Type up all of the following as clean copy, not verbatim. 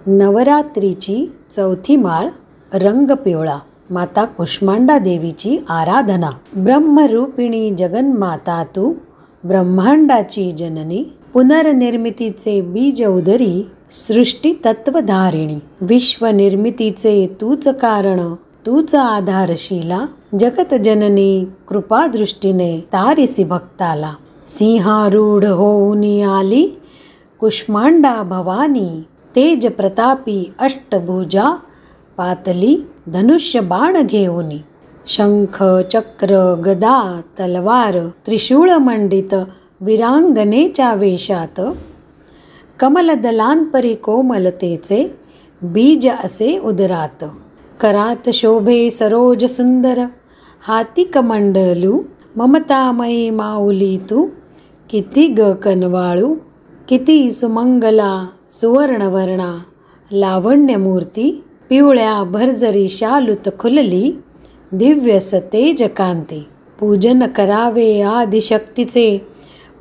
नवरात्रीची चौथी माळ रंग पिवळा. माता कुष्मांडा देवीची आराधना. ब्रह्मरूपिणी जगन्माता तू, ब्रह्मांडाची जननी. पुनर्निर्मितीचे बीज उदरी, सृष्टी तत्वधारिणी. विश्वनिर्मितीचे तूच कारण, तूच आधारशिला. जगत जननी कृपादृष्टीने तारिसी भक्ताला. सिंहारूढ होऊन आली कुष्मांडा भवानी. तेज प्रतापी अष्टभुजा पातली, धनुष्य बाण घेऊनी. शंख चक्र गदा तलवार त्रिशूळ मंडित वीरांगनेच्या वेशात. कमलदलांपरी कोमलतेचे बीज असे उदरात. करात शोभे सरोज सुंदर, हाती कमंडलू. ममतामयी माऊली तू, किती ग कनवाळू. किती सुमंगला सुवर्णवर्णा लावण्यमूर्ती. पिवळ्या भरजरी शालुत खुलली, दिव्य सतेज कांती. पूजन करावे आदिशक्तीचे,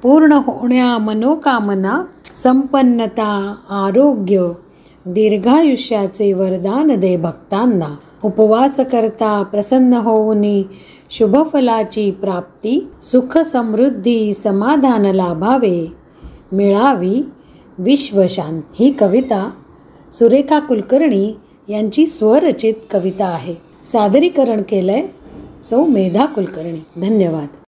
पूर्ण होण्या मनोकामना. संपन्नता आरोग्य दीर्घायुष्याचे वरदान दे भक्तांना. उपवास करता प्रसन्न होऊनी, शुभफलाची प्राप्ती. सुख समृद्धी समाधान लाभावे, मिळावी विश्वशांती. ही कविता सुरेखा कुलकर्णी यांची स्वरचित कविता आहे. सादरीकरण केलंय सौ मेधा कुलकर्णी. धन्यवाद.